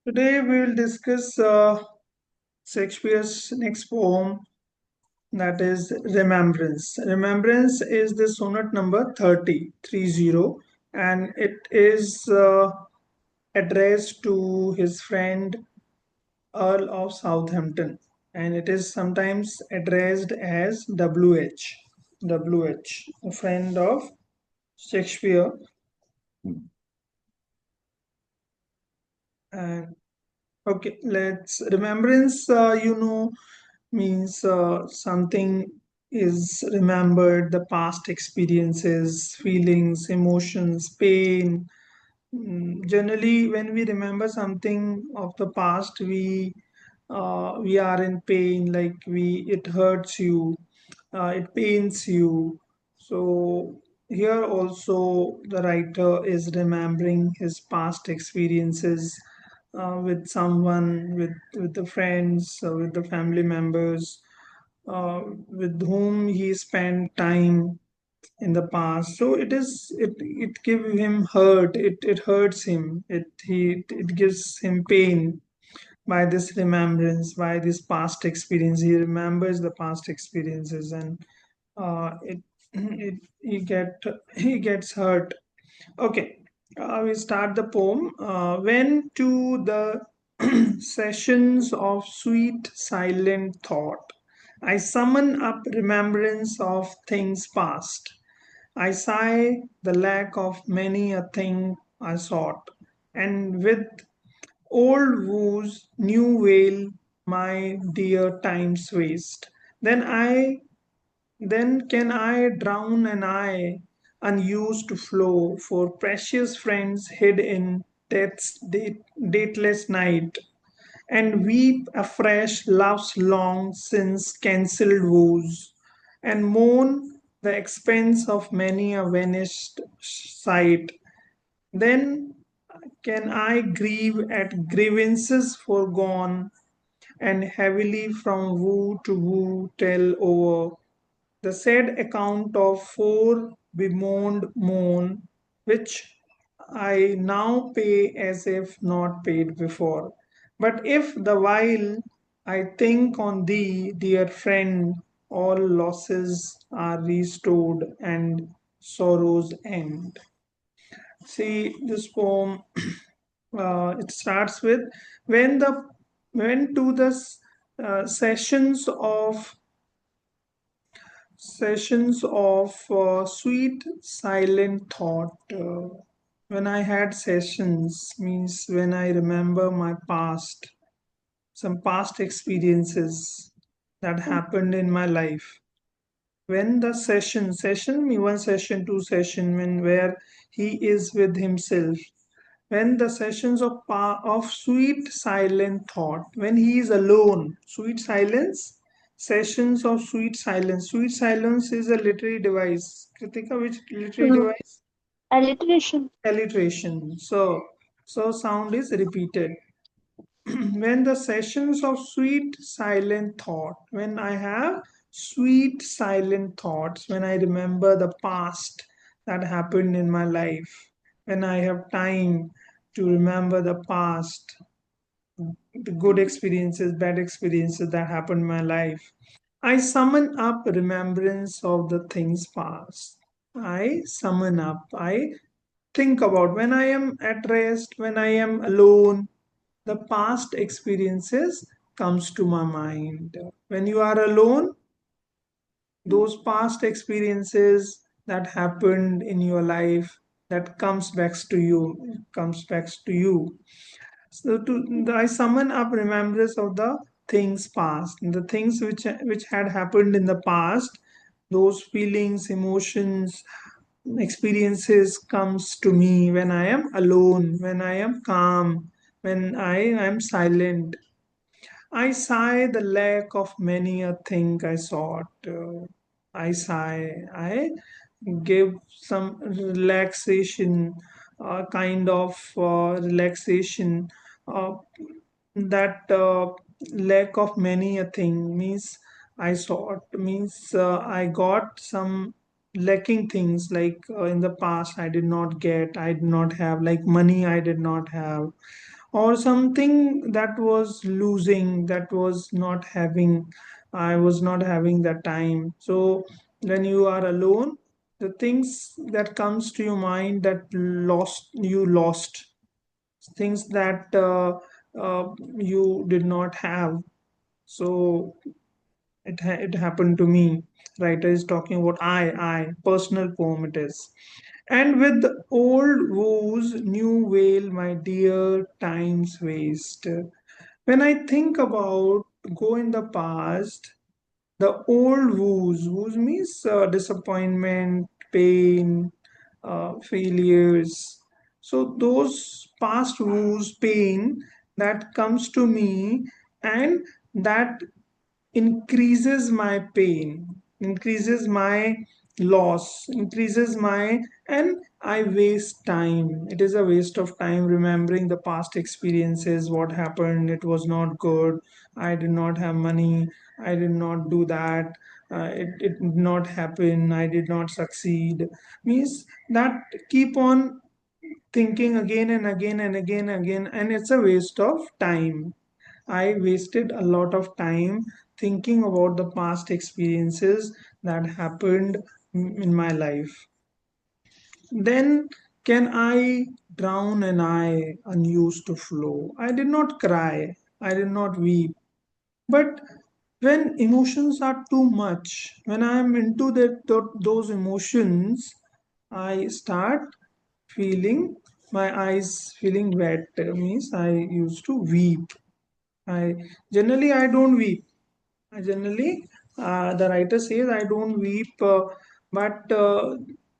Today we will discuss Shakespeare's next poem, that is Remembrance. Remembrance is the sonnet number 30, and it is addressed to his friend Earl of Southampton, and it is sometimes addressed as WH. WH, a friend of Shakespeare. And okay, let's remembrance. Means something is remembered, the past experiences, feelings, emotions, pain. Generally, when we remember something of the past, we are in pain, like we it hurts you, it pains you. So here also the writer is remembering his past experiences with someone, with the friends, with the family members, with whom he spent time in the past. So it gives him hurt. It hurts him. It gives him pain by this remembrance, by this past experience. He remembers the past experiences, and it it he gets hurt. Okay, we start the poem. When to the sessions of sweet silent thought, I summon up remembrance of things past. I sigh the lack of many a thing I sought, and with old woes new wail my dear time's waste. Then I then can I drown an eye unused to flow for precious friends hid in dateless night, and weep afresh love's long since cancelled woes, and mourn the expense of many a vanished sight. Then can I grieve at grievances foregone, and heavily from woo to woo tell over the said account of four bemoaned moan, which I now pay as if not paid before. But if the while I think on thee, dear friend, all losses are restored and sorrows end. See this poem. It starts with when the when to the sessions of sweet silent thought. When I had sessions means when I remember my past, some past experiences that happened in my life. When the session me one session, two session, when where he is with himself, when the sessions of sweet silent thought, when he is alone, sweet silence, sessions of sweet silence is a literary device. Kritika, which literary Mm, device? alliteration. Alliteration. So sound is repeated. When the sessions of sweet silent thought, when I have sweet silent thoughts, when I remember the past that happened in my life, when I have time to remember the past, the good experiences, bad experiences that happened in my life, I summon up remembrance of the things past. I summon up, I think about when I am at rest, when I am alone, the past experiences comes to my mind. When you are alone, those past experiences that happened in your life, that comes back to you. So I summon up remembrance of the things past, the things which had happened in the past. Those feelings, emotions, experiences comes to me when I am alone, when I am calm, when I am silent. I sigh the lack of many a thing I sought. I sigh. I give some relaxation, kind of relaxation. Uh, that lack of many a thing means I sought, means I got some lacking things, like in the past I did not get, I did not have, like money I did not have, or something that was losing, that was not having, I was not having that time. So when you are alone, the things that comes to your mind, that lost things that you did not have. So it happened to me. Writer is talking about I personal poem it is. And with old woes, new wail, my dear, time's waste. When I think about go in the past, the old woes means disappointment, pain, failures. So those past woes, pain that comes to me, and that increases my pain, increases my loss, increases my, and I waste time. It is a waste of time remembering the past experiences, what happened, it was not good, I did not have money, I did not do that, it did not happen, I did not succeed. Means that keep on thinking again and again and again and again, and it's a waste of time. I wasted a lot of time thinking about the past experiences that happened in my life. Then can I drown an eye unused to flow? I did not cry, I did not weep. But when emotions are too much, when I am into those emotions, I start feeling my eyes feeling wet. Means I used to weep. I generally I don't weep. I generally, the writer says I don't weep, but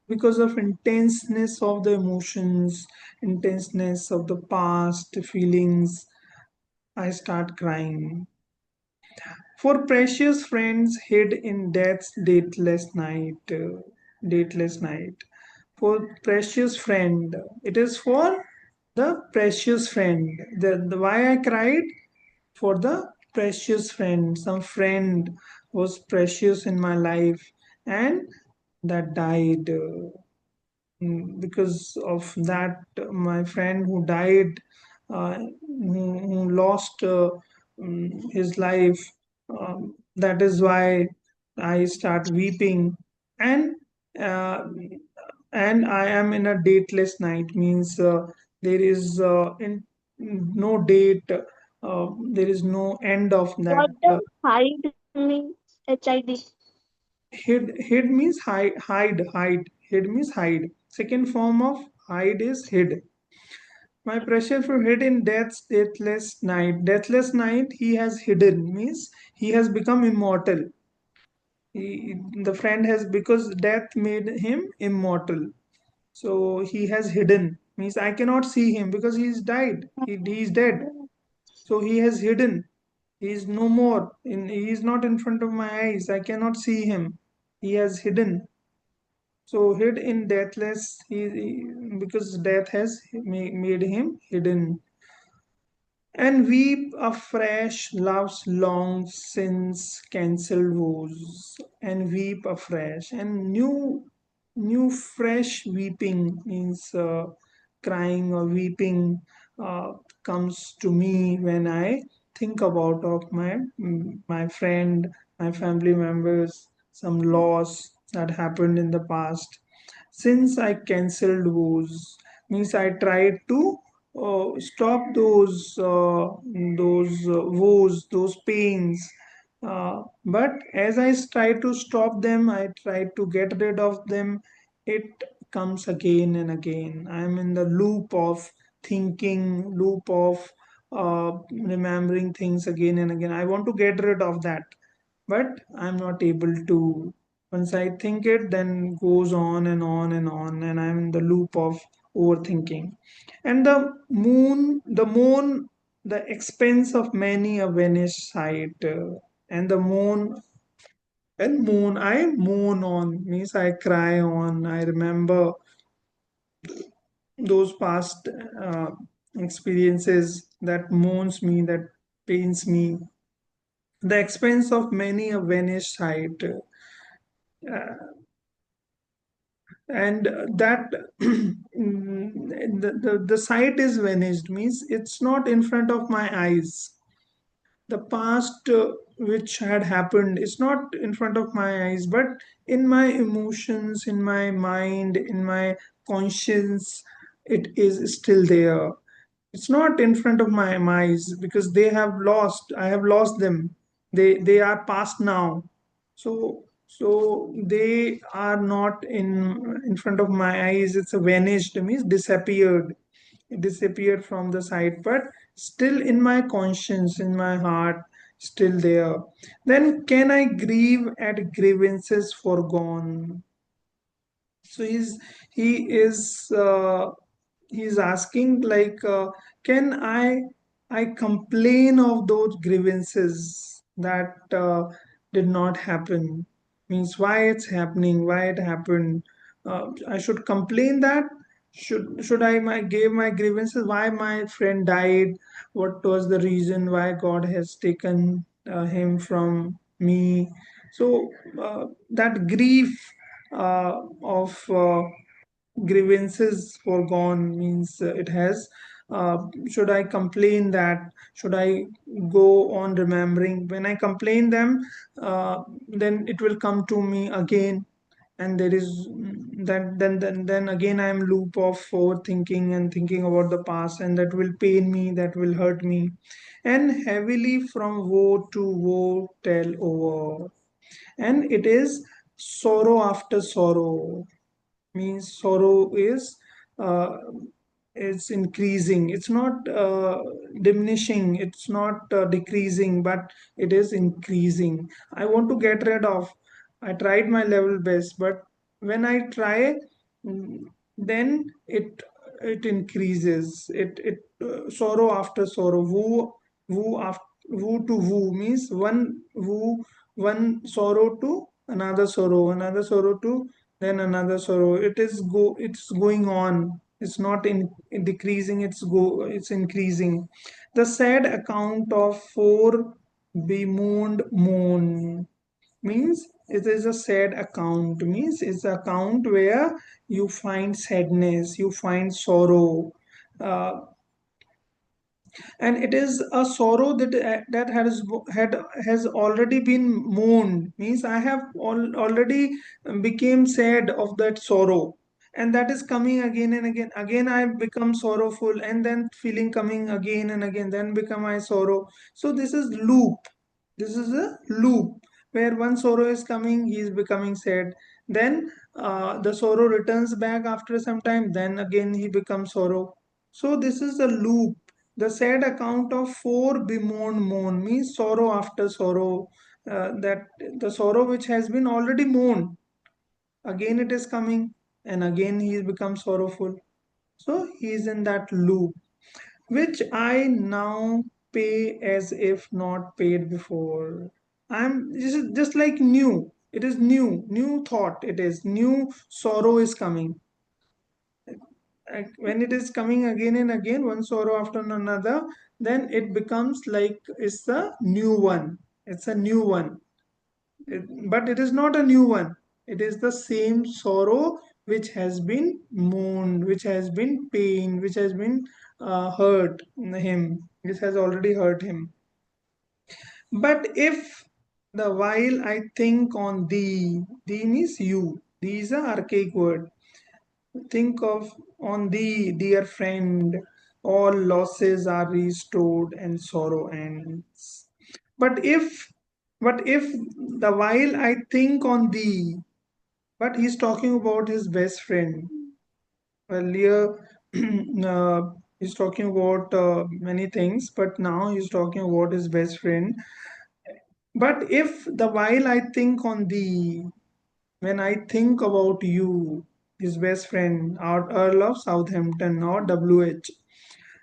because of intenseness of the emotions, intenseness of the past feelings, I start crying. For precious friends hid in death's dateless night. For precious friend, it is for the precious friend. The why I cried, for the precious friend. Some friend was precious in my life and that died. Because of that, my friend who died, who lost his life, that is why I start weeping. And uh, and I am in a dateless night, means there is no date, there is no end of that. What does hide mean? HID. Hid means hide. Hid means hide. Second form of hide is hid. My pressure for hid in death's deathless night. Deathless night, he has hidden, means he has become immortal. The friend has, because death made him immortal. So he has hidden, means I cannot see him because he's died. He is dead. So he has hidden. He is no more. He is not in front of my eyes. I cannot see him. He has hidden. So hid in deathless, because death has made him hidden. And weep afresh love's long since cancelled woes, and weep afresh, and new fresh weeping means crying or weeping uh, comes to me when I think about of my friend, my family members, some loss that happened in the past. Since I cancelled woes, means I tried to stop those woes, those pains. But as I try to stop them, I try to get rid of them. It comes again and again. I'm in the loop of thinking, loop of remembering things again and again. I want to get rid of that, but I'm not able to. Once I think it, then goes on and on and on, and I'm in the loop of overthinking. And the expense of many a vanished sight, and the I moan on, means I cry on. I remember those past experiences that moans me, that pains me. The expense of many a vanished sight. and that the sight is vanished, means it's not in front of my eyes. The past which had happened is not in front of my eyes, but in my emotions, in my mind, in my conscience, it is still there. It's not in front of my eyes because I have lost them. They are past now. So they are not in front of my eyes. It's a vanished, means disappeared. It disappeared from the sight, but still in my conscience, in my heart, still there. Then can I grieve at grievances forgone? So he is he's asking like, can I complain of those grievances that did not happen? Means why it's happening, why it happened. I should complain that. Should I give my grievances? Why my friend died? What was the reason why God has taken him from me? So that grief of grievances foregone means it has. Should I complain that? Should I go on remembering? When I complain them, then it will come to me again, and there is then again I am loop of overthinking and thinking about the past, and that will pain me, that will hurt me, and heavily from woe to woe tell over, and it is sorrow after sorrow. Means sorrow uh, is increasing. It's not diminishing, it's not decreasing, but it is increasing. I want to get rid of. I tried my level best, but when I try, mm, then it increases. It sorrow after sorrow, woo after woo to woo, means one woo, one sorrow to another sorrow, another sorrow to then another sorrow. It's going on. It's not in decreasing, it's increasing. The sad account of four bemoaned moan, means it is a sad account, means it's an account where you find sadness, you find sorrow, uh, and it is a sorrow that has already been mourned, means I have already became sad of that sorrow, and that is coming again and again. Again I become sorrowful, and then feeling coming again and again, then become my sorrow. So this is loop. This is a loop where one sorrow is coming, he is becoming sad, then the sorrow returns back after some time, then again he becomes sorrow. So this is a loop. The sad account of four bemoaned moan, means sorrow after sorrow, that the sorrow which has been already mourned, again it is coming, and again he becomes sorrowful. So he is in that loop, which I now pay as if not paid before. I'm just like new. It is new thought. It is new sorrow is coming. And when it is coming again and again, one sorrow after another, then it becomes like it's a new one. It's a new one. But it is not a new one. It is the same sorrow which has been mourned, which has been pain, which has been hurt him, which has already hurt him. But if the while I think on thee means you, thee is a archaic word. Think of on thee, dear friend, all losses are restored and sorrow ends. But if, but if the while I think on thee, but he's talking about his best friend. Earlier, he's talking about many things, but now he's talking about his best friend. But if the while I think on thee, when I think about you, his best friend, our Earl of Southampton or WH,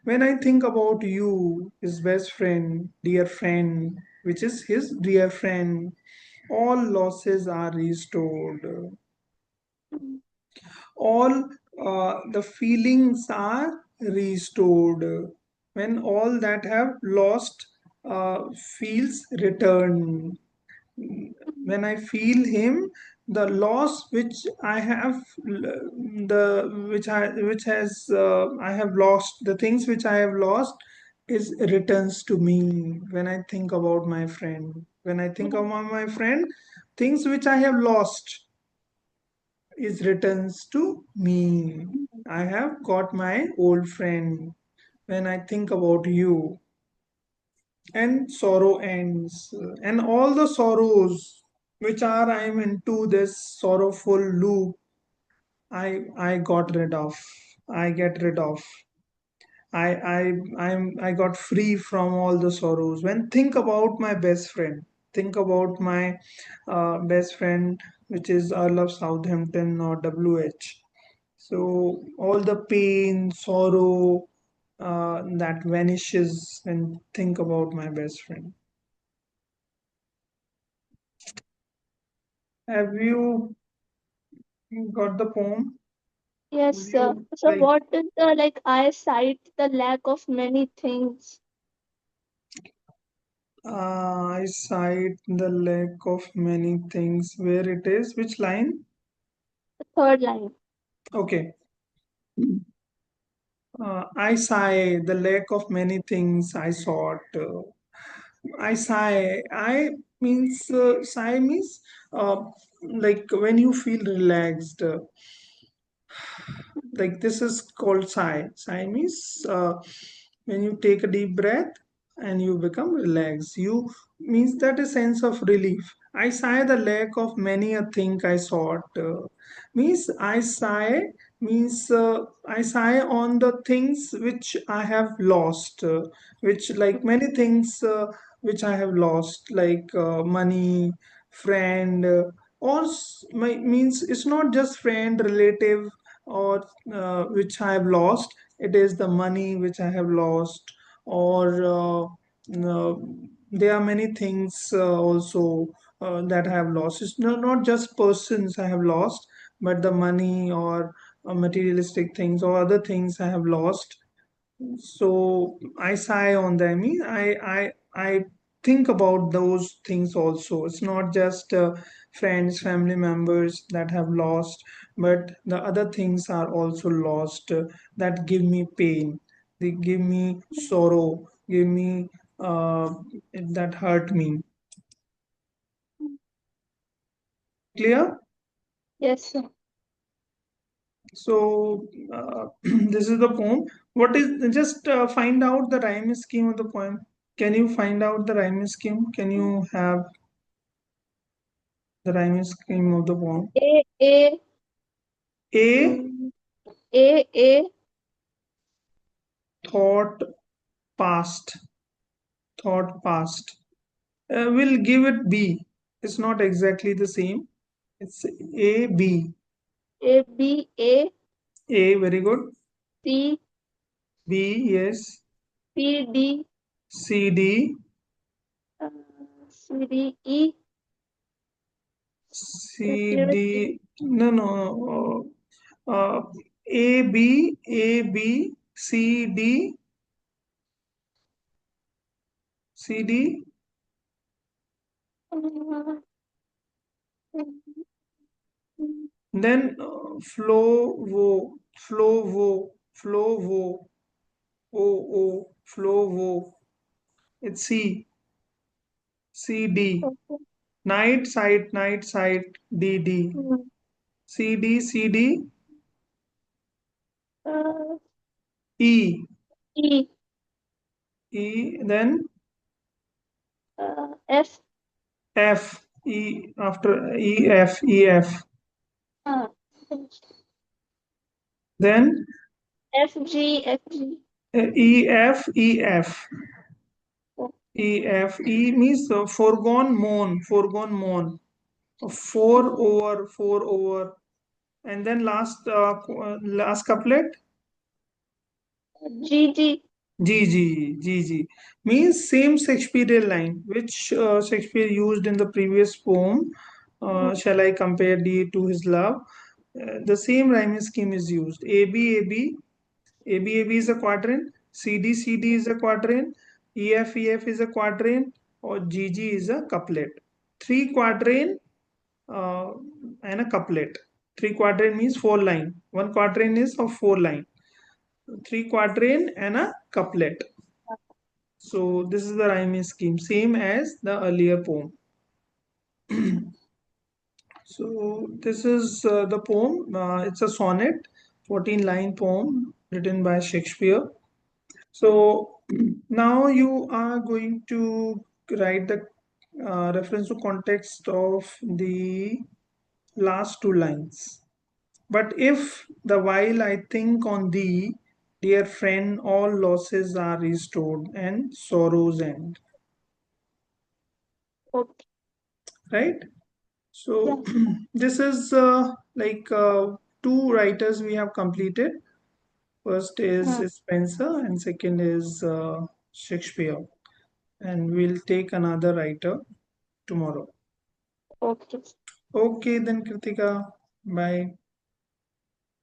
when I think about you, his best friend, dear friend, which is his dear friend, all losses are restored. All the feelings are restored. When all that have lost feels return. When I feel him, the loss which I have, the which has I have lost, the things which I have lost is returns to me when I think about my friend. When I think about my friend, things which I have lost is returns to me. I have got my old friend when I think about you, and sorrow ends, and all the sorrows which are I'm into this sorrowful loop, I got rid of. I get rid of. I got free from all the sorrows. When think about my best friend, think about my best friend, which is Earl of Southampton or WH. So all the pain, sorrow, that vanishes when think about my best friend. Have you got the poem? Yes, Would sir. you So like? what is the like eyesight, the lack of many things? I cite the lack of many things. Where it is? Which line? The third line. Okay. I sigh the lack of many things I sought. I sigh. I means sigh means uh, like when you feel relaxed. Like this is called sigh. Sigh means when you take a deep breath and you become relaxed. You means that a sense of relief. I sigh the lack of many a thing I sought. Means I sigh means I sigh on the things which I have lost, which like many things which I have lost, like money, friend, means it's not just friend, relative, or which I have lost. It is the money which I have lost, or there are many things also that I have lost. It's not just persons I have lost, but the money or materialistic things or other things I have lost. So I sigh on them. I think about those things also. It's not just friends, family members that have lost, but the other things are also lost, that give me pain. They give me sorrow, give me that hurt me. Clear? Yes, sir. So this is the poem. What is, just find out the rhyme scheme of the poem. Can you find out the rhyme scheme? Can you have the rhyme scheme of the poem? A A, mm, A thought past, thought past. We'll give it B. It's not exactly the same. It's A, B. B A A, very good. C B, yes. P D C, D. uh, C D E. C, Give it D. B. No, no. Uh, A, B, A, B, C, D, C, D. Uh, Then flow, O, flow, it's C, C, D. okay. Night, sight, D, D. Mm, C, D, C, D, uh, E, E E, then F F, E, after E, F, E, F. uh, Then F G. E, F, E, F. Oh, E, F, E means foregone moan. Four over. And then last couplet. G G. G means same Shakespearean line which Shakespeare used in the previous poem. Shall I compare thee to his love? The same rhyming scheme is used. A B is a quatrain. C D is a quatrain. E F is a quatrain. Or G G is a couplet. Three quatrain, uh, and a couplet. Three quatrain means four line. One quatrain is of four line. Three quatrain and a couplet. So this is the rhyming scheme, same as the earlier poem. So this is the poem. It's a sonnet, 14-line poem written by Shakespeare. So now you are going to write the reference to context of the last two lines. But if the while I think on thee, dear friend, all losses are restored and sorrows end. Okay. Right? So Yeah. this is two writers we have completed. First is Hmm. Spencer and second is Shakespeare. And we'll take another writer tomorrow. Okay. Okay, then Kritika, bye.